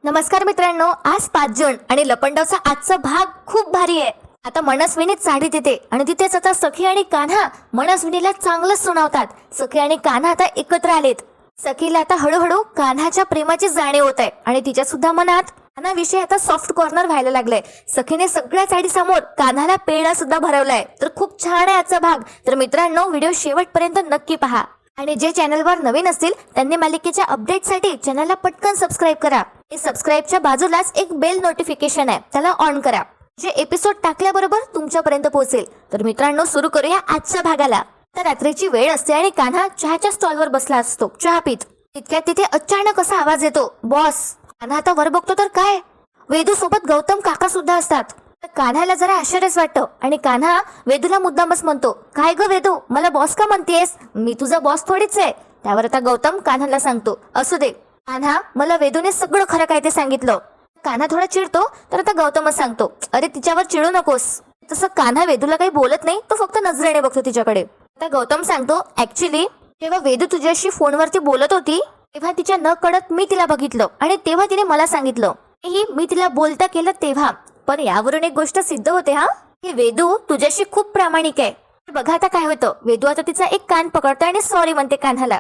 नमस्कार मित्रांनो, आज 5 जून आणि लपंडावचा आजचा भाग खूप भारी आहे. आता मनस्विनी चाळीत येते आणि तिथेच आता सखी आणि कान्हा मनस्विनीला चांगलंच सुनावतात. सखी आणि कान्हा आता एकत्र आलेत. सखीला आता हळूहळू कान्हाच्या प्रेमाची जाणीव होत आहे आणि तिच्या सुद्धा मनात कान्हाविषयी आता सॉफ्ट कॉर्नर व्हायला लागलंय. सखीने सगळ्या साडीसमोर कान्हाला पेढा सुद्धा भरवलाय. तर खूप छान आहे आजचा भाग. तर मित्रांनो, व्हिडिओ शेवटपर्यंत नक्की पहा आणि जे चॅनलवर नवीन असतील त्यांनी मालिकेच्या अपडेटसाठी चॅनलला पटकन सबस्क्राईब करा. हे सबस्क्राईबच्या बाजूलाच एक बेल नोटिफिकेशन आहे, त्याला ऑन करा. जे एपिसोड टाकल्याबरोबर तुमच्यापर्यंत पोहोचेल. तर मित्रांनो, सुरू करूया आजच्या भागाला. तर रात्रीची वेळ असते आणि कान्हा चहाच्या स्टॉलवर बसला असतो चहा पीत. तितक्यात तिथे अचानक असा आवाज येतो, बॉस. कान्हा आता वर बघतो तर काय, वेदू सोबत गौतम काका सुद्धा असतात. तर कान्हाला जरा आश्चर्यच वाटतं आणि कान्हा वेदूला मुद्दामच म्हणतो, काय ग वेदू, मला बॉस का म्हणतेस? मी तुझा बॉस थोडीच आहे. त्यावर आता गौतम कान्हाला सांगतो, असू दे कान्हा, मला वेदूने सगळं खरं काय ते सांगितलं. कान्हा थोडा चिडतो तर आता गौतमच सांगतो, अरे तिच्यावर चिडू नकोस. तसं कान्हा वेदूला काही बोलत नाही, तो फक्त नजरेने बघतो तिच्याकडे. आता गौतम सांगतो, ऍक्च्युली जेव्हा वेदू तुझ्याशी फोनवरती बोलत होती तेव्हा तिच्या न कळत मी तिला बघितलं आणि तेव्हा तिने मला सांगितलं. मी तिला बोलता केलं तेव्हा. पण यावरून एक गोष्ट सिद्ध होते हा, की वेदू तुझ्याशी खूप प्रामाणिक आहे. बघा आता काय होतं. वेदू आता तिचा एक कान पकडतो आणि सॉरी म्हणते कान्हाला.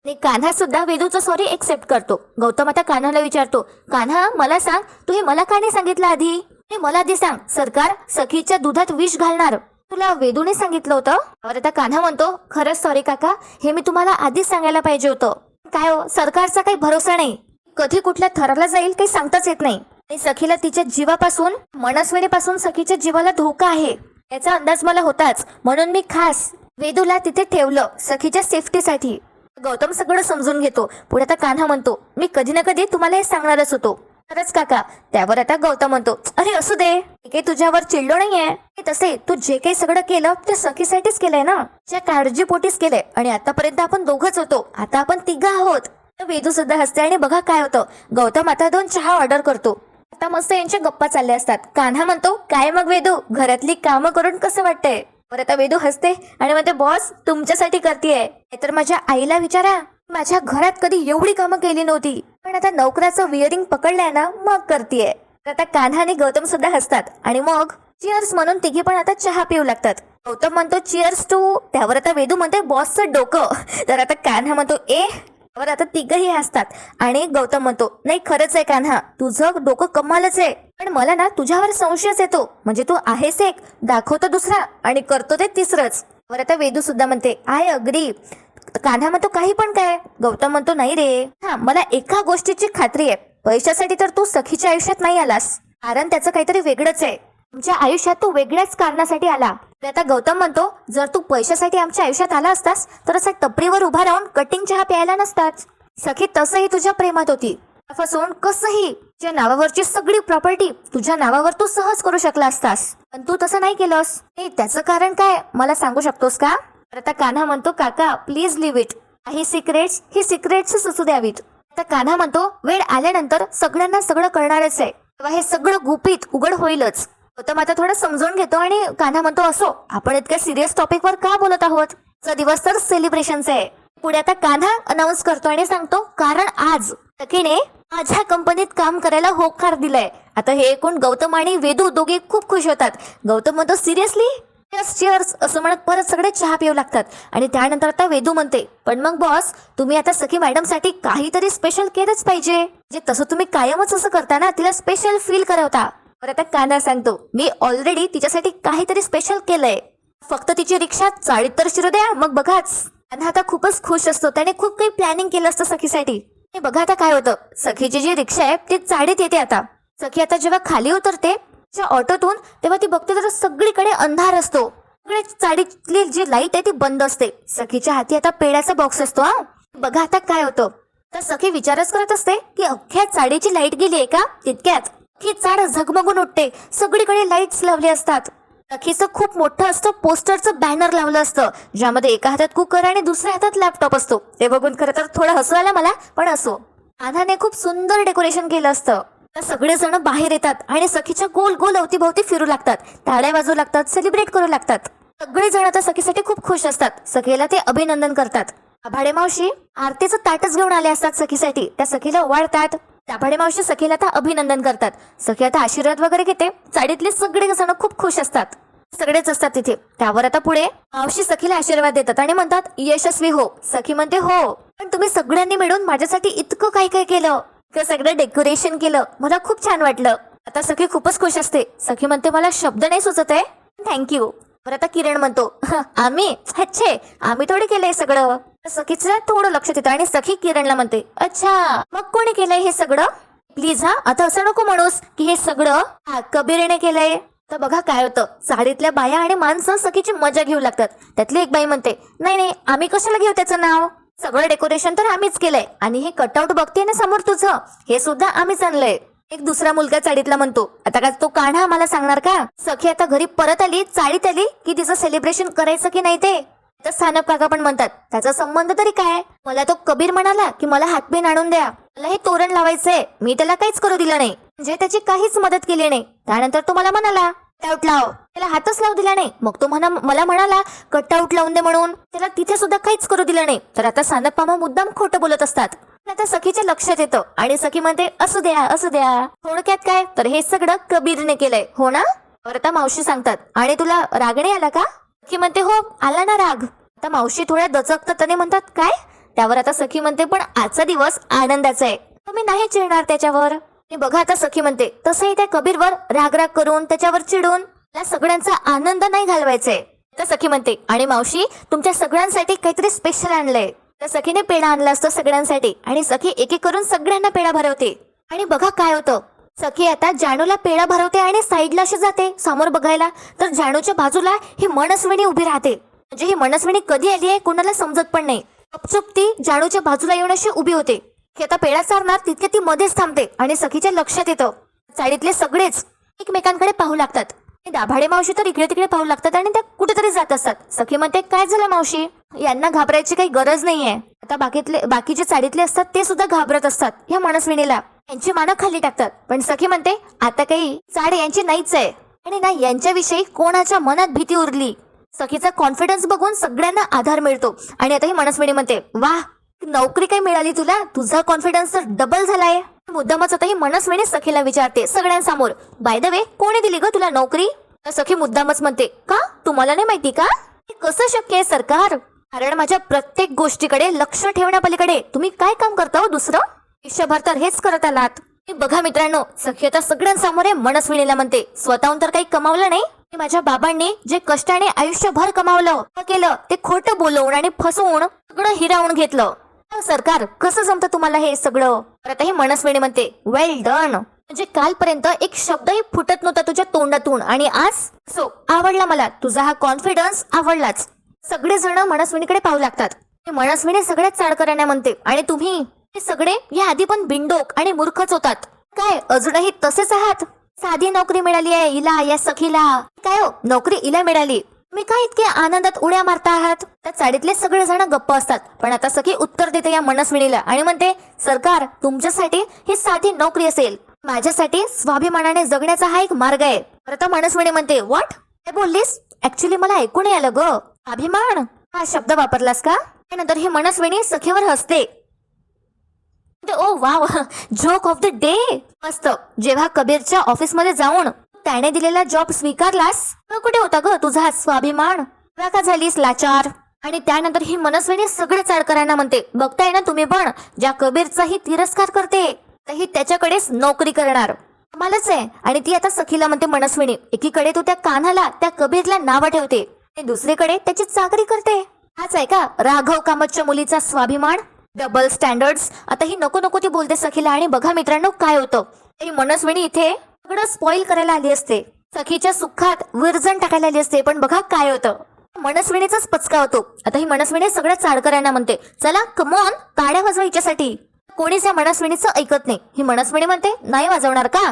आणि कान्हा सुद्धा वेदूचं सॉरी एक्सेप्ट करतो. गौतम आता कान्हाला विचारतो, कान्हा मला सांग, तू हे मला का नाही सांगितलं आधी? हे मला आधी सांग, सरकार सखीच्या दुधात विष घालणार तुला वेदूने सांगितलं होतं. और आता कान्हा म्हणतो, खरंच सॉरी काका, हे मी तुम्हाला आधीच सांगायला पाहिजे होतं. काय हो, सरकारचा काही भरोसा नाही, कधी कुठल्या थराला जाईल काही सांगताच येत नाही. आणि सखीला तिच्या जीवापासून, मनस्विनीपासून सखीच्या जीवाला धोका आहे याचा अंदाज मला होताच. म्हणून मी खास वेदूला तिथे ठेवलं सखीच्या सेफ्टीसाठी. गौतम सगळं समजून घेतो. पुढे आता कान्हा म्हणतो, मी कधी ना कधी तुम्हाला हे सांगणारच होतो. खरंच काका. त्यावर आता गौतम म्हणतो, अरे असू दे, काही तुझ्यावर चिडलो नाहीये. तसे तू जे काही सगळं केलं ते सखीसाठीच केलंय ना, त्या काळजीपोटीच केलंय. आणि आतापर्यंत आपण दोघंच होतो, आता आपण तिघं आहोत. वेदू सुद्धा हसते आणि बघा काय होतं, गौतम आता 2 चहा ऑर्डर करतो. आता मस्त यांच्या गप्पा चालल्या असतात. कान्हा म्हणतो, काय मग वेदू, घरातली कामं करून कसं वाटतंय? परत आता वेदू हसते आणि म्हणते, बॉस तुमच्यासाठी करतेय. तर माझ्या आईला विचारा, माझ्या घरात कधी एवढी कामं केली नव्हती, पण आता नोकराचं विअरिंग पकडलंय ना, मग करतेय. आता कान्हा आणि गौतम सुद्धा हसतात आणि मग चिअर्स म्हणून तिघी पण आता चहा पिऊ लागतात. गौतम म्हणतो, चिअर्स टू. त्यावर आता वेदू म्हणते, बॉसचं डोकं. तर आता कान्हा म्हणतो, वर आता तिघही हसतात आणि गौतम म्हणतो, नाही खरंच आहे कान्हा, तुझं डोकं कमालच आहे. पण मला ना तुझ्यावर संशयच येतो. म्हणजे तू आहेस एक, दाखवतो दुसरा आणि करतो ते तिसरंच. वर आता वेदू सुद्धा म्हणते, आय अग्री. कान्हा म्हणतो, काही पण काय? गौतम म्हणतो, नाही रे, मला एका गोष्टीची खात्री आहे, पैशासाठी तर तू सखीच्या आयुष्यात नाही आलास, कारण त्याचं काहीतरी वेगळंच आहे. तुमच्या आयुष्यात तू वेगळ्याच कारणासाठी आला. आता गौतम म्हणतो, जर तू पैशासाठी आमच्या आयुष्यात आला असतास तर असं टपरीवर उभा राहून कटिंग चहा प्यायला नसताच. सखी तसंही तुझ्या प्रेमात होती, फसवून कसंही तुझ्या नावावरची सगळी प्रॉपर्टी तुझ्या नावावर तू सहज करू शकला असतास, पण तू तसं नाही केलंस. त्याचं कारण काय मला सांगू शकतोस का? आता कान्हा म्हणतो, काका प्लीज लिव्ह इट. ही सिक्रेट्स असू द्यावीत. आता कान्हा म्हणतो, वेळ आल्यानंतर सगळ्यांना सगळं कळणारच आहे, तेव्हा हे सगळं गुपित उघड होईलच. गौतम आता थोडं समजून घेतो आणि कान्हा म्हणतो, असो, आपण इतक्या सिरियस टॉपिकवर का बोलत आहोत? दिवस तर सेलिब्रेशनचा आहे. पुढे आता कान्हा अनाऊन्स करतो आणि सांगतो, कारण आज सखीने माझ्या कंपनीत काम करायला होकार दिलाय. आता हे ऐकून गौतम आणि वेदू दोघे खूप खुश होतात. गौतम म्हणतो, सिरियसली? यस चिअर्स असं म्हणत परत सगळे चहा पिऊ लागतात. आणि त्यानंतर आता वेदू म्हणते, पण मग बॉस, तुम्ही आता सखी मॅडम साठी काहीतरी स्पेशल केलंच पाहिजे. जे तसं तुम्ही कायमच असं करता ना, तिला स्पेशल फील करवता. आता कान्हा सांगतो, मी ऑलरेडी तिच्यासाठी काहीतरी स्पेशल केलंय, फक्त तिची रिक्षा चाळीत तर शिरू द्या, मग बघाच. कान्हा आता खूपच खुश असतो, त्याने खूप काही प्लॅनिंग केलं असतं सखीसाठी. हे बघा आता काय होतं, सखीची जी रिक्षा आहे ती चाळीत येते. आता सखी आता जेव्हा खाली उतरते ऑटोतून तेव्हा ती बघते तर सगळीकडे अंधार असतो. सगळे चाळीतली जी लाईट आहे ती बंद असते. सखीच्या हाती आता पेड्याचा बॉक्स असतो. बघा आता काय होतं, तर सखी विचारच करत असते की अख्ख्या चाळीची लाईट गेली आहे का? तितक्यात ही चाड झगमगून उठते, सगळीकडे लाईट्स लावले असतात. सखीचं खूप मोठं असतं पोस्टरचं बॅनर लावलं असतं, ज्यामध्ये एका हातात कुकर आणि दुसऱ्या हातात लॅपटॉप असतो. ते बघून खरं तर थोडं हसू आलं मला, पण असो. कान्हाने खूप सुंदर डेकोरेशन केलं असतं. तर सगळेजण बाहेर येतात आणि सखीच्या गोल गोल अवतीभोवती फिरू लागतात, टाळ्या वाजवू लागतात, सेलिब्रेट करू लागतात. सगळेजण आता सखीसाठी खूप खुश असतात. सखीला ते अभिनंदन करतात. आभाडे मावशी आरतीचं ताटच घेऊन आले असतात सखीसाठी. त्या सखीला ओवाळतात. दाभाडे मावशी सखीला आता अभिनंदन करतात. सखी आता आशीर्वाद वगैरे घेते. चाळीतले सगळे जण खूप खुश असतात. सगळेच असतात तिथे. त्यावर आता पुढे मावशी सखीला आशीर्वाद देतात आणि म्हणतात यशस्वी हो. सखी म्हणते हो, पण तुम्ही सगळ्यांनी मिळून माझ्यासाठी इतकं काय काय केलं, सगळं डेकोरेशन केलं, मला खूप छान वाटलं. आता सखी खूपच खुश असते. सखी म्हणते मला शब्द नाही सुचत आहे, थँक्यू. बरं आता किरण म्हणतो आम्ही आम्ही थोडे केलंय सगळं. सखीचं थोडं लक्षात येतं आणि सखी किरणला म्हणते अच्छा मग कोणी केलंय हे सगळं? प्लीज हा आता असं नको म्हणूस की हे सगळं कबीरने केलंय. तर बघा काय होतं, साडीतल्या बाया आणि माणसं सखीची मजा घेऊ लागतात. त्यातली एक बाई म्हणते नाही नाही आम्ही कशाला घेऊ त्याचं नाव, सगळं डेकोरेशन तर आम्हीच केलंय आणि हे कटआउट बघते ना समोर तुझं, हे सुद्धा आम्हीच आणलंय. एक दुसरा मुलगा चाळीतला म्हणतो आता का तो कान्हा मला सांगणार का? सखी आता घरी परत आली, चाळीत आली की तिचं सेलिब्रेशन करायचं की नाही ते. तर सानप काका पण म्हणतात त्याचा संबंध तरी काय, मला तो कबीर म्हणाला की मला हातबीन आणून द्या, मला हे तोरण लावायचंय, मी त्याला काहीच करू दिलं नाही, म्हणजे त्याची काहीच मदत केली नाही. त्यानंतर तो मला म्हणाला कटआउट लाव, त्याला हातच लावू दिला नाही. मग तो मला म्हणाला कटआउट लावून दे म्हणून, त्याला तिथे सुद्धा काहीच करू दिलं नाही. तर आता सानप मामा मुद्दाम खोटं बोलत असतात. आता सखीच्या लक्षात येतं आणि सखी म्हणते असू द्या थोडक्यात काय तर हे सगळं कबीरने केलंय हो ना. तर आता मावशी सांगतात आणि तुला राग नाही आला का? सखी म्हणते हो आला ना राग. आता मावशी थोड्या दचकतात आणि म्हणतात काय? त्यावर आता सखी म्हणते पण आजचा दिवस आनंदाचा आहे, तुम्ही नाही चिडणार त्याच्यावर. बघा आता सखी म्हणते तसंही त्या कबीरवर राग करून त्याच्यावर चिडून त्या सगळ्यांचा आनंद नाही घालवायचाय. तर सखी म्हणते आणि मावशी तुमच्या सगळ्यांसाठी काहीतरी स्पेशल आणलंय. तर सखीने पेढा आणला असतो सगळ्यांसाठी आणि सखी एक एक करून सगळ्यांना पेढा भरवते. आणि बघा काय होतं, सखी आता जानूला पेढा भरवते आणि साईडला अशी जाते समोर बघायला. तर जानूच्या बाजूला ही मनस्विनी उभी राहते. म्हणजे ही मनस्विनी कधी आली आहे कोणाला समजत पण नाही. गपचूप ती जानूच्या बाजूला येऊन अशी उभी होते की आता पेढा चारणार, तितके ती मध्येच थांबते आणि सखीच्या लक्षात येतं. चाळीतले सगळेच एकमेकांकडे पाहू लागतात. दाभाडे मावशी तर इकडे तिकडे पाहू लागतात आणि त्या कुठेतरी जात असतात. सखी म्हणते काय झालं मावशी, यांना घाबरायची काही गरज नाहीये. आता बाकीचे चाळीतले असतात ते सुद्धा घाबरत असतात या मनस्विनीला, यांची मानं खाली टाकतात. पण सखी म्हणते आता काही चाड यांची नाहीच आहे आणि ना यांच्याविषयी कोणाच्या मनात भीती उरली. सखीचा कॉन्फिडन्स बघून सगळ्यांना आधार मिळतो. आणि आता ही मनस्विनी म्हणते वाह नोकरी काय मिळाली तुला, तुझा कॉन्फिडन्स तर डबल झालाय. मुद्दामच आता ही मनस्विनी सखीला विचारते सगळ्यांसमोर बाय द वे कोणी दिली ग तुला नोकरी? तर सखी मुद्दामच म्हणते का तुम्हाला नाही माहिती का, हे कसं शक्य आहे सरकार, कारण माझ्या प्रत्येक गोष्टीकडे लक्ष ठेवण्यापलीकडे तुम्ही काय काम करता हो दुसरं, आयुष्यभर तर हेच करत आलात. बघा मित्रांनो सखी आता सगळ्यांसमोर मनस्विनीला म्हणते स्वतःहून तर काही कमावलं नाही, माझ्या बाबांनी जे कष्टाने आयुष्यभर कमावलं केलं ते खोटं बोलवून आणि फसवून सगळं हिरावून घेतलं. सरकार कसं जमतं तुम्हाला हे सगळं? आता ही मनस्विनी म्हणते वेल डन, म्हणजे कालपर्यंत एक शब्दही फुटत नव्हता तुझ्या तोंडातून आणि आज आवडला मला तुझा हा कॉन्फिडन्स आवडलाच. सगळेजण मनस्विनीकडे पाहू लागतात. मनस्विनी सगळ्यात चाडकऱ्यांना म्हणते आणि तुम्ही हे सगळे या आधी पण बिंडोक आणि मूर्खच होतात काय, अजूनही तसेच आहात? साधी नोकरी मिळाली आहे हिला या सखीला, काय हो नोकरी हिला मिळाली, मी काय इतके आनंदात उड्या मारता आहात? त्या चाळीतले सगळे जण गप्प असतात. पण आता सखी उत्तर देते या मनस्विनीला आणि म्हणते सरकार तुमच्यासाठी ही साधी नोकरी असेल, माझ्यासाठी स्वाभिमानाने जगण्याचा हा एक मार्ग आहे. आता मनस्विनी म्हणते व्हॉट काय बोललीस, ऍक्च्युली मला ऐकून नाही आलं ग, अभिमान हा शब्द वापरलास का? त्यानंतर ही मनस्विनी सखीवर हसते. Oh wow joke of the day. मस्त, जेव्हा कबीरच्या ऑफिस मध्ये जाऊन त्याने दिलेला जॉब स्वीकारलास कुठे होता ग तुझा स्वाभिमान, का झालीस लाचार? आणि त्यानंतर ही मनस्विनी सगळे चाडकरांना म्हणते बघताय ना तुम्ही पण, ज्या कबीरचाही तिरस्कार करते ही त्याच्याकडेच नोकरी करणार मलाच आहे. आणि ती आता सखीला म्हणते मनस्विनी एकीकडे तू त्या कान्हाला त्या कबीरला नाव ठेवते आणि दुसरीकडे त्याची चाकरी करते, हाच आहे का राघव कामतच्या मुलीचा स्वाभिमान? Double standards. आता ही नको नको ती बोलते सखीला. आणि बघा मित्रांनो काय होतं, ही मनस्विनी इथे सगळं स्पॉइल करायला आली असते, सखीच्या सुखात विरजण टाकायला आली असते. पण बघा काय होतं, मनस्विनीचाच पचका होतो. आता ही मनस्विनी सगळ्या चाडकऱ्यांना म्हणते चला कमॉन ताड्या वाजवा हिच्यासाठी. कोणीच या मनस्विनीचं ऐकत नाही. ही मनस्विनी म्हणते नाही वाजवणार का?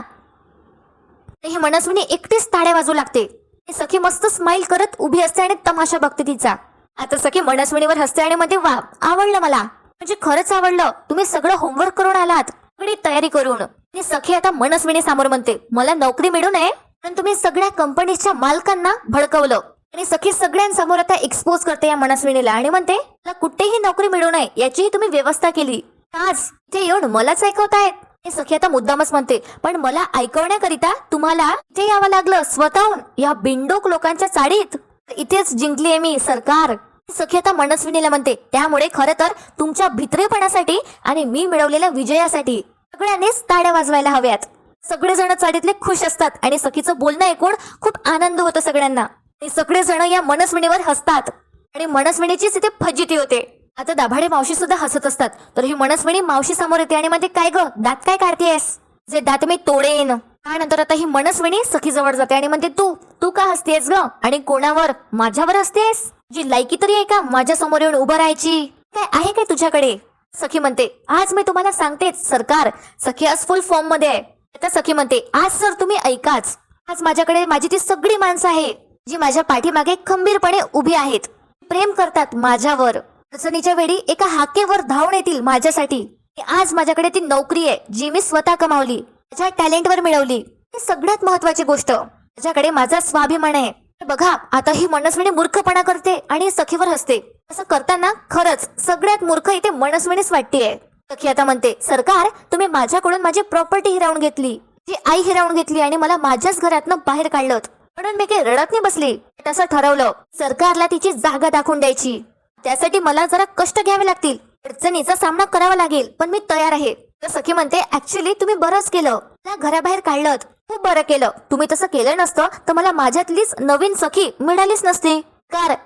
ही मनस्विनी एकटीच ताड्या वाजवू लागते. सखी मस्त स्माइल करत उभी असते आणि तमाशा बघते तिचा. आता सखी मनस्विनीवर हसते आणि म्हणते वा आवडलं मला, म्हणजे खरंच आवडलं, तुम्ही सगळं होमवर्क करून आलात, सगळी तयारी करून. आणि सखी आता मनस्विनी समोर म्हणते मला नोकरी मिळू नये पण तुम्ही सगळ्या कंपनीच्या मालकांना भडकवलं. आणि सखी सगळ्यांसमोर आता एक्सपोज करते या मनस्विनीला आणि म्हणते मला कुठेही नोकरी मिळू नये याचीही तुम्ही व्यवस्था केली, आज इथे येऊन मलाच ऐकवतायत. हे सखी आता मुद्दामच म्हणते, पण मला ऐकवण्याकरिता तुम्हाला इथे यावं लागलं स्वतःहून या बिंडोक लोकांच्या चाळीत. इथेच जिंकलीये मी सरकार. सखी आता मनस्विनीला म्हणते, त्यामुळे खरं तर तुमच्या भित्रेपणासाठी आणि मी मिळवलेल्या विजयासाठी सगळ्यांनीच ताड्या वाजवायला हव्यात. सगळेजण चाळीतले खुश असतात आणि सखीचं बोलणं ऐकून खूप आनंद होतो सगळ्यांना. आणि सगळेजण या मनस्विनीवर हसतात आणि मनस्विनीचीच इथे फजिती होते. आता दाभाडे मावशी सुद्धा हसत असतात. तर ही मनस्विनी मावशी समोर येते आणि म्हणते, काय ग दात काय काढतेस? जे दात मी तोडेन. त्यानंतर आता ही मनस्विनी सखी जवळ जाते आणि म्हणते, तू तू का हसतेस ग? आणि कोणावर? माझ्यावर हसतेस? जी लायकी तरी आहे का माझ्या समोर येऊन उभं राहायची? काय आहे काय तुझ्याकडे? सखी म्हणते, आज मी तुम्हाला सांगतेच सरकार. सखी आज फुल फॉर्म मध्ये आहे. आता सखी म्हणते, आज सर तुम्ही ऐकाच. आज माझ्याकडे माझी ती सगळी माणसं आहे जी माझ्या पाठीमागे खंबीरपणे उभी आहेत, प्रेम करतात माझ्यावर. अडचणीच्या वेळी एका हाकेवर धावून येतील माझ्यासाठी. आज माझ्याकडे ती नोकरी आहे जी मी स्वतः कमावली, माझ्या टॅलेंटवर मिळवली. ही सगळ्यात महत्वाची गोष्ट. माझ्याकडे माझा स्वाभिमान आहे. बघा आता ही मनस्विनी मूर्खपणा करते आणि सखीवर हसते. असं करताना खरंच सगळ्यात मूर्ख इथे मनस्विनीच वाटतेय. सखी आता म्हणते, सरकार तुम्ही माझ्याकडून माझी प्रॉपर्टी हिरावून घेतली, जी आई हिरावून घेतली आणि मला माझ्याच घरातनं बाहेर काढलं. म्हणून मी काही रडत नाही बसली. तसं ठरवलं सरकारला तिची जागा दाखवून द्यायची. त्यासाठी मला जरा कष्ट घ्यावे लागतील, अडचणीचा सामना करावा लागेल, पण मी तयार आहे. तर सखी म्हणते, ऍक्च्युली तुम्ही बरंच केलं, त्या घराबाहेर काढलं. खूप बरं केलं. तुम्ही तसं केलं नसतं तर मला माझ्यातलीच नवीन सखी मिळालीच नसती.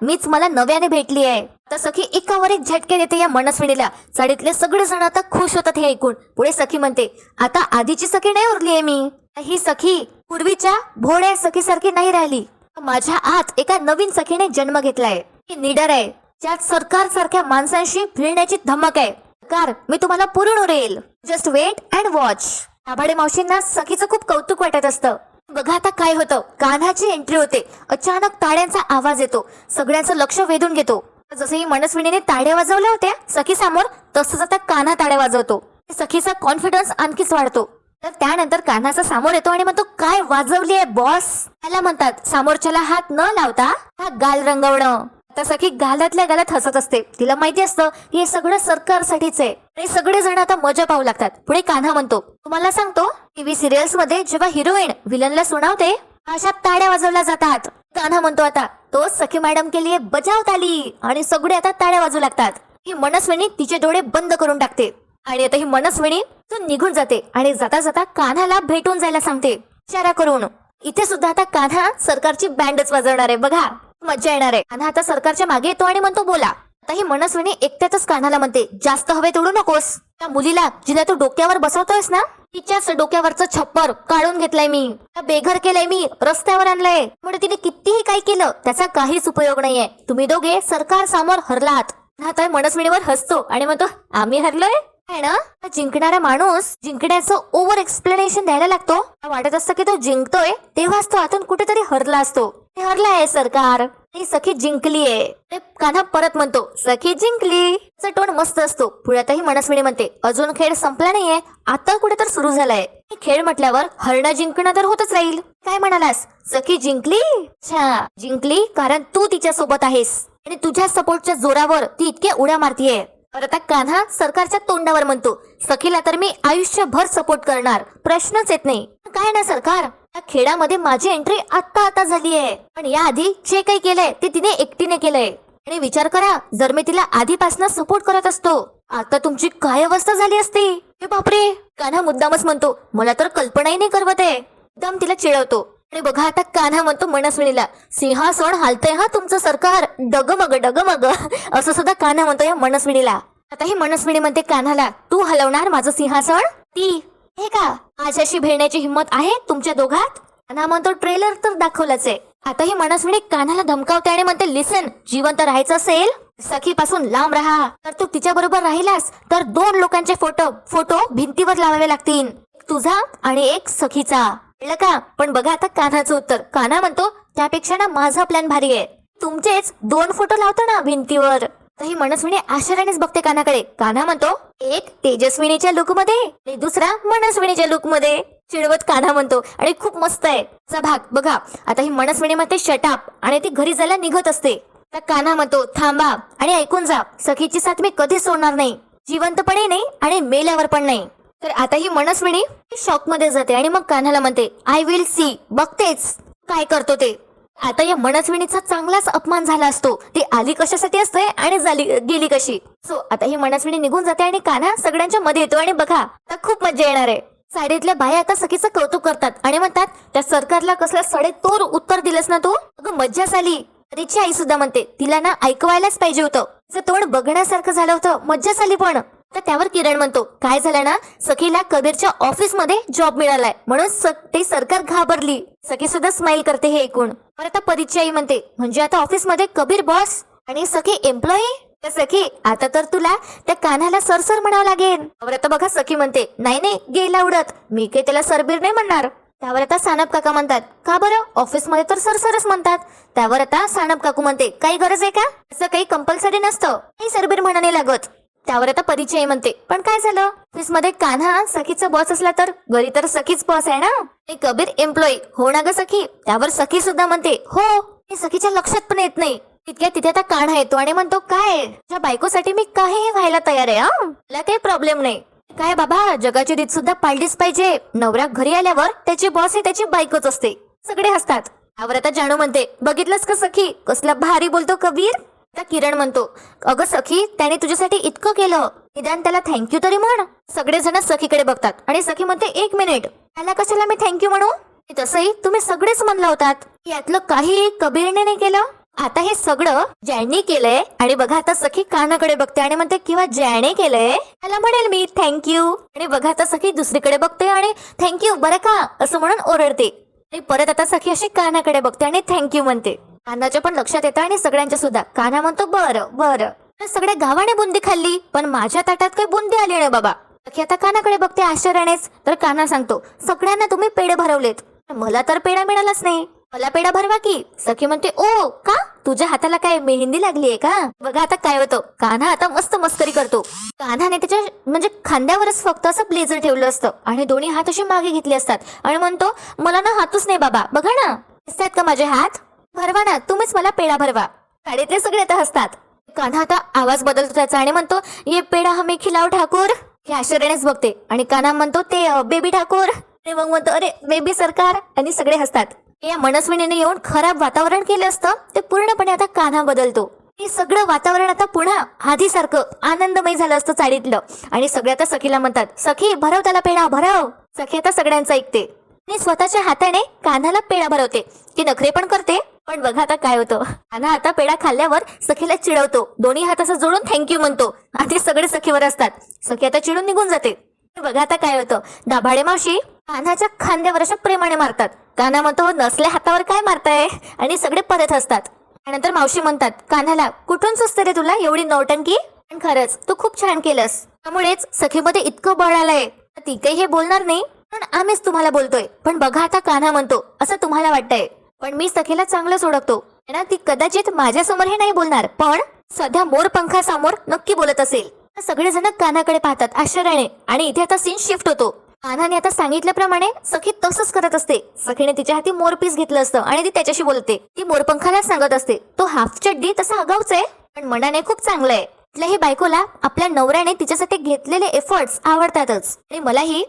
मीच मला नव्याने भेटली आहे. तर सखी एकावर एक झटके देते या मनस्विनीला. चाळीतले सगळे जण आता खुश होतात हे ऐकून. पुढे सखी म्हणते, आता आधीची सखी नाही उरली आहे मी. ही सखी पूर्वीच्या भोळ्या सखीसारखी नाही राहिली. माझ्या आत एका नवीन सखीने जन्म घेतलाय. ही निडर आहे, ज्यात सरकार सारख्या माणसांशी भिडण्याची धमक आहे. मी तुम्हाला पुरून उरेल. Just wait and watch. Dabhade मावशींना सखीचं खूप कौतुक वाटत असतं. बघा आता काय होतं. कान्हाची एंट्री होते. अचानक ताड्यांचा आवाज येतो, सगळ्यांचं लक्ष वेधून घेतो. जसं ही मनस्विनीने ताड्या वाजवल्या होत्या सखी समोर, तसंच आता कान्हा ताड्या वाजवतो. सखीचा कॉन्फिडन्स आणखीच वाढतो. तर त्यानंतर कान्हाचा समोर येतो आणि म्हणतो, काय वाजवली आहे बॉस? त्याला म्हणतात समोरच्याला हात न लावता हा गाल रंगवणं. आता सखी गालातल्या गालात हसत असते. तिला माहिती असतं हे सगळं सरकारसाठीच आहे आणि सगळे जण आता मजा पाहू लागतात. पुढे कान्हा म्हणतो, तुम्हाला सांगतो टीव्ही सिरियल्स मध्ये जेव्हा हिरोईन विलनला सुनावते अशा ताड्या वाजवल्या जातात. कान्हा म्हणतो, आता तो सखी मॅडम के लिए बजाव ताली. आणि सगळे आता ताड्या वाजवू लागतात. ही मनस्विनी तिचे डोळे बंद करून टाकते आणि आता ही मनस्विनी निघून जाते आणि जाता जाता कान्हाला भेटून जायला सांगते इशारा करून. इथे सुद्धा आता कान्हा सरकारची बँडच वाजवणार आहे. बघा मज्जा येणार आहे. कान्हा आता सरकारच्या मागे येतो आणि म्हणतो, बोला. आता ही मनस्विनी एकट्यातच कान्हाला म्हणते, जास्त हवेत उडू नकोस. त्या मुलीला जिला तू डोक्यावर बसवतोयस ना, तिच्याच डोक्यावरचं छप्पर काढून घेतलंय मी, बेघर केलंय मी, रस्त्यावर आणलंय. म्हणजे तिने कितीही काय केलं त्याचा काहीच उपयोग नाहीये. तुम्ही दोघे सरकार समोर हरलात. आता मनस्विनीवर हसतो आणि म्हणतो, आम्ही हरलोय आहे ना. जिंकणारा माणूस जिंकण्याचं ओव्हर एक्सप्लेनेशन द्यायला लागतो. वाटत असतं की तो जिंकतोय, तेव्हाच तो आतून कुठेतरी हरला असतो. हरलाय सरकार, ही सखी जिंकलीये. कान्हा परत म्हणतो, सखी जिंकली. टोन मस्त असतो. पुढे आता ही मनस्विनी म्हणते, अजून खेळ संपला नाहीये, आता कुठे तर सुरू झालाय. खेळ म्हटल्यावर हरणं जिंकणं तर होतच राहील. काय म्हणालास? सखी जिंकली? अच्छा, जिंकली कारण तू तिच्या सोबत आहेस आणि तुझ्या सपोर्टच्या जोरावर ती इतक्या उड्या मारतीये. आता कान्हा सरकारच्या तोंडावर म्हणतो, सखीला तर मी आयुष्यभर सपोर्ट करणार, प्रश्नच येत नाही. काय ना सरकार, या खेळामध्ये माझी एंट्री आता झाली आहे, पण याआधी जे काही केलंय ते तिने एकटीने केलंय. आणि विचार करा, जर मी तिला आधीपासून सपोर्ट करत असतो आता तुमची काय अवस्था झाली असती. हे बापरे. कान्हा मुद्दामच म्हणतो, मला तर कल्पनाही नाही करवत आहे. एकदम तिला चिडवतो. आणि बघा आता कान्हा म्हणतो मनस्विनीला, सिंहासन हालतंय हा तुमचं सरकार, डगमग डगमग. असं सुद्धा कान्हा म्हणतो या मनस्विनीला. आता ही मनस्विनी म्हणते कान्हाला, तू हलवणार माझं सिंहासन? ती हे का माझ्याशी भिडण्याची हिंमत आहे तुमच्या दोघात? कान्हा म्हणतो, ट्रेलर तर दाखवलंच आहे. आता ही मनस्विनी कान्हाला धमकावते आणि म्हणते, लिसन, जिवंत राहायचं असेल सखीपासून लांब राहा. तर तू तिच्या बरोबर राहिलास तर 2 लोकांचे फोटो भिंतीवर लावावे लागतील, एक तुझा आणि एक सखीचा. कळलं का? पण बघा आता कान्हाचं उत्तर. कान्हा म्हणतो, त्यापेक्षा ना माझा प्लॅन भारी आहे, तुमचेच 2 फोटो लावतो ना भिंतीवर. तर ही मनस्विनी आश्चर्यानेच बघते कान्हाकडे. कान्हा म्हणतो, एक तेजस्विनीच्या लुक मध्ये आणि दुसरा मनस्विनीच्या लुक मध्ये. चिडवत कान्हा म्हणतो, आणि खूप मस्त आहे चा भाग. बघा आता ही मनस्विनी म्हणते शटाप आणि ती घरी जायला निघत असते. तर कान्हा म्हणतो, थांबा आणि ऐकून जा, सखीची साथ मी कधीच सोडणार नाही, जिवंतपणे नाही आणि मेल्यावर पण नाही. तर आता ही मनस्विनी शॉक मध्ये जाते आणि मग कान्हाला म्हणते आय विल सी, बघतेच काय करतो ते. आता या मनस्विनीचा चांगलाच अपमान झाला असतो. ती आली कशासाठी असते आणि गेली कशी. सो आता ही मनस्विनी निघून जाते आणि कान्हा सगळ्यांच्या मध्ये येतो आणि बघा आता खूप मजा येणार आहे. साडीतल्या बाया आता सखीचं कौतुक करतात आणि म्हणतात त्या सरकारला कसलं सडेतोड उत्तर दिलंस ना तू, अगं मज्जाच आली. तिची आई सुद्धा म्हणते तिला ना ऐकवायलाच पाहिजे होतं, तिचं तोंड बघण्यासारखं झालं होतं, मज्जाच आली. पण तर त्यावर किरण म्हणतो काय झालं ना, सखीला कबीरच्या ऑफिस मध्ये जॉब मिळालाय म्हणून ते सरकार घाबरली. सखी सुद्धा स्माइल करते हे ऐकून. पण आता परीची आई म्हणते म्हणजे आता ऑफिस मध्ये कबीर बॉस आणि सखी एम्प्लॉई. तर सखी आता तर तुला त्या कान्हाला सरसर म्हणावं लागेल. त्यावर आता बघा सखी म्हणते नाही नाही गेला उडत, मी काही त्याला सरबीर नाही म्हणणार. त्यावर आता सानप काका म्हणतात का बरं, ऑफिस मध्ये तर सरसरच म्हणतात. त्यावर आता सानप काकू म्हणते काही गरज आहे का, असं काही कंपल्सरी नसतं, काही सरबीर म्हणाने लागत. त्यावर आता परिचय म्हणते पण काय झालं, ऑफिस मध्ये कान्हा सखीचा बॉस असला तर घरी तर सखीच बॉस आहे ना, आणि कबीर एम्प्लॉई हो ना ग सखी. त्यावर सखी सुद्धा म्हणते हो, हे सखीच्या लक्षात पण येत नाही. तितक्या तिथे आता कान्हा येतो आणि म्हणतो काय तुझ्या बायकोसाठी मी काहीही व्हायला तयार आहे, मला काही प्रॉब्लेम नाही. काय बाबा जगाची रीत सुद्धा पाळलीच पाहिजे, नवरा घरी आल्यावर त्याची बॉस ही त्याची बायकोच असते. सगळे हसतात. त्यावर आता जानू म्हणते बघितलंस का सखी कसला भारी बोलतो कबीर. त्या किरण म्हणतो अगं सखी त्याने तुझ्यासाठी इतकं केलं, निदान त्याला थँक्यू तरी म्हण. सगळेजण सखीकडे बघतात आणि सखी म्हणते एक मिनिट, त्याला कशाला मी थँक्यू म्हणू, तसंही तुम्ही सगळेच म्हणला होतात यातलं काही कबीरने नाही केलं. आता हे सगळं ज्यांनी केलंय आणि बघा आता सखी कानाकडे बघते आणि म्हणते किंवा ज्याने केलंय त्याला म्हणेल मी थँक्यू. आणि बघा आता सखी दुसरीकडे बघते आणि थँक्यू बरं का असं म्हणून ओरडते. आणि परत आता सखी अशी कानाकडे बघते आणि थँक्यू म्हणते. कान्हाच्या पण लक्षात येतं आणि सगळ्यांच्या सुद्धा. कान्हा म्हणतो बरं बरं, सगळ्या गावाने बुंदी खाल्ली पण माझ्या ताटात काही बुंदी आली नाही बाबा. सखी आता कानाकडे बघते आश्चर्यानेच. तर कान्हा सांगतो सगळ्यांना तुम्ही पेढे भरवलेत, मला तर पेढा मिळालाच नाही, मला पेढा भरवा की. सखी म्हणते ओ का, तुझ्या हाताला काय मेहंदी लागलीये का. बघा आता काय होतं, कान्हा आता मस्त मस्करी करतो. कान्हाने त्याच्या म्हणजे खांद्यावरच फक्त असं ब्लेझर ठेवलं असतं आणि दोन्ही हात असे मागे घेतले असतात आणि म्हणतो मला ना हातच नाही बाबा, बघा ना दिसतात का माझे हात, भरवा ना तुम्हीच मला पेढा भरवा. शाळेतले सगळे आता हसतात. कान्हा आता आवाज बदलतो त्याचा आणि म्हणतो ये पेढा हमें खिलाव ठाकूर. हे आश्चर्यानेच बघते आणि कान्हा म्हणतो ते बेबी ठाकूर. आणि मग म्हणतो अरे बेबी सरकार, आणि सगळे हसतात. या मनस्विनीने येऊन खराब वातावरण केलं असतं ते पूर्णपणे आता कान्हा बदलतो. हे सगळं वातावरण आता पुन्हा आधीसारखं आनंदमय झालं असतं चाळीतलं. आणि सगळे आता सखीला म्हणतात सखी भरव त्याला पेढा भरव. सखी आता सगळ्यांचं ऐकते आणि स्वतःच्या हाताने कान्हाला पेढा भरवते. ती नखरे पण करते. पण बघा आता काय होतं, कान्हा आता पेढा खाल्ल्यावर सखीला चिडवतो, दोन्ही हात असं जोडून थँक्यू म्हणतो. आणि सगळे सखीवर असतात. सखी आता चिडून निघून जाते. बघा आता काय होतं, दाभाडे मावशी कान्हाच्या खांद्यावर अशा प्रेमाने मारतात. कान्हा म्हणतो नसल्या हातावर काय मारताय, आणि सगळे परत हसतात. त्यानंतर मावशी म्हणतात कान्हाला कुठून सुचते रे तुला एवढी नौटंकी, पण खरंच तू खूप छान केलंस, त्यामुळेच सखीमध्ये इतकं बळ आलंय. ती काही हे बोलणार नाही पण आम्हीच तुम्हाला बोलतोय. पण बघा आता कान्हा म्हणतो असं तुम्हाला वाटतंय पण मी सखीला चांगलंच ओळखतो ना, ती कदाचित माझ्यासमोर हे नाही बोलणार पण सध्या मोरपंखासमोर नक्की बोलत असेल. सगळेजण कान्हाकडे पाहतात आश्चर्याने. आणि इथे आता सीन शिफ्ट होतो. कान्हाने आता सांगितल्याप्रमाणे सखी तसंच करत असते. सखीने तिच्या हाती मोरपीस घेतलं असतं आणि ती त्याच्याशी बोलते. ती मोरपंखाला सांगत असते तो हाफ चड्डी तसा आगाऊच आहे पण मनाने खूप चांगलं आहे. कुठल्याही बायकोला आपल्या नवऱ्याने तिच्यासाठी घेतलेले एफर्ट्स आवडतातच. आणि मलाही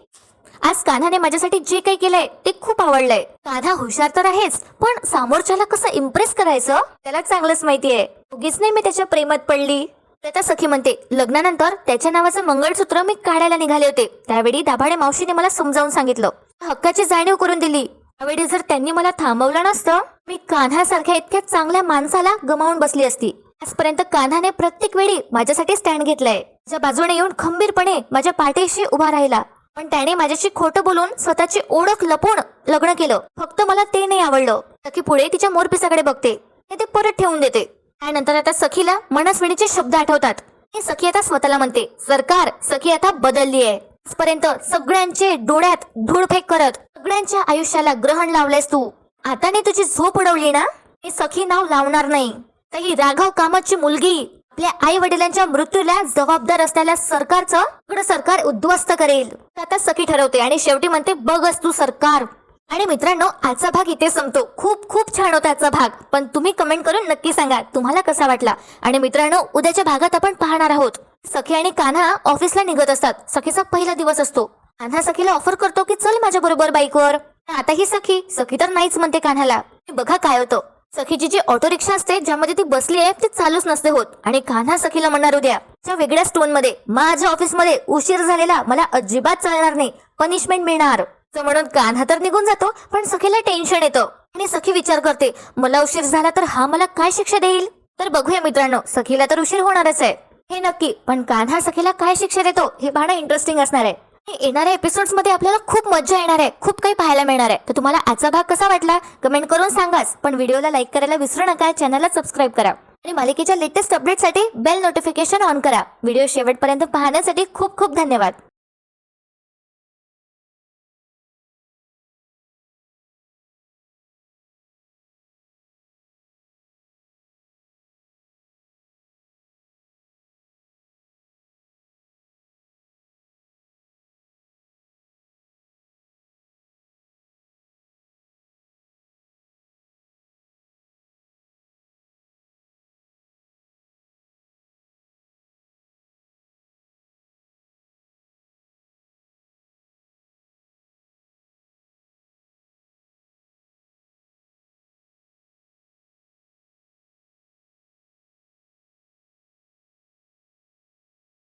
आज कान्हाने माझ्यासाठी जे काही केलंय ते खूप आवडलंय. कान्हा हुशार तर आहेच पण समोरच्याला कसं इम्प्रेस करायचं त्याला चांगलंच माहितीये. उगीच नाही मी त्याच्या प्रेमात पडली. त्या सखी म्हणते लग्नानंतर त्याच्या नावाचं मंगळसूत्र मी काढायला निघाले होते. त्यावेळी दाभाडे मावशीने मला समजावून सांगितलं, हक्काची जाणीव करून दिली. त्यावेळी जर त्यांनी मला थांबवलं नसतं मी कान्हासारख्या इतक्या चांगल्या माणसाला गमावून बसली असती. आजपर्यंत कान्हाने प्रत्येक वेळी माझ्यासाठी स्टँड घेतलाय. माझ्या बाजूने येऊन खंबीरपणे माझ्या पाठीशी उभा राहिला. पण त्याने माझ्याशी खोटं बोलून स्वतःची ओळख लपवून लग्न केलं. फक्त मला ते नाही आवडलं. सखी पुढे तिच्या मोरपिसाकडे बघते ते परत ठेवून देते. त्यानंतर आता सखीला मनस्विनीचे शब्द आठवतात. हे सखी आता स्वतःला म्हणते सरकार सखी आता बदलली आहे. आजपर्यंत सगळ्यांचे डोळ्यात धूळफेक करत सगळ्यांच्या आयुष्याला ग्रहण लावलेस तू. आता ने तुझी झोप उडवली ना, हे सखी नाव लावणार नाही. तर ही राघव कामतची मुलगी आपल्या आई वडिलांच्या मृत्यूला जबाबदार असलेल्या सरकारचं सरकार उद्ध्वस्त करेल. आता सखी ठरवते आणि शेवटी म्हणते बघच तू सरकार. आणि मित्रांनो आजचा भाग इथे संपतो. खूप खूप छान होता आजचा भाग. पण तुम्ही कमेंट करून नक्की सांगा तुम्हाला कसा वाटला. आणि मित्रांनो उद्याच्या भागात आपण पाहणार आहोत सखी आणि कान्हा ऑफिसला निघत असतात. सखीचा पहिला दिवस असतो कान्हा सखीला ऑफर करतो की चल माझ्या बरोबर बाईकवर. आता ही सखी तर नाहीच म्हणते कान्हाला. बघा काय होतं, सखीची जी ऑटो रिक्षा असते ज्यामध्ये ती बसली आहे ती चालूच नसते होत आणि कान्हा सखीला म्हणणार उद्या त्या वेगळ्या स्टोन मध्ये माझ्या ऑफिसमध्ये उशीर झालेला मला अजिबात चालणार नाही, पनिशमेंट मिळणार. असं म्हणून कान्हा तर निघून जातो, पण सखीला टेन्शन येतं आणि सखी विचार करते मला उशीर झाला तर हा मला काय शिक्षा देईल. तर बघूया मित्रांनो, सखीला तर उशीर होणारच आहे हे नक्की, पण कान्हा सखीला काय शिक्षा देतो हे पाहणं इंटरेस्टिंग असणार आहे. येणाऱ्या एपिसोड्स मध्ये आपल्याला खूप मजा येणार आहे, खूप काही पाहायला मिळणार आहे. तर तुम्हाला आजचा भाग कसा वाटला कमेंट करून सांगाच, पण व्हिडिओला लाईक करायला विसरू नका, चॅनलला सबस्क्राईब करा आणि मालिकेच्या लेटेस्ट अपडेटसाठी बेल नोटिफिकेशन ऑन करा. व्हिडिओ शेवटपर्यंत पाहण्यासाठी खूप खूप धन्यवाद.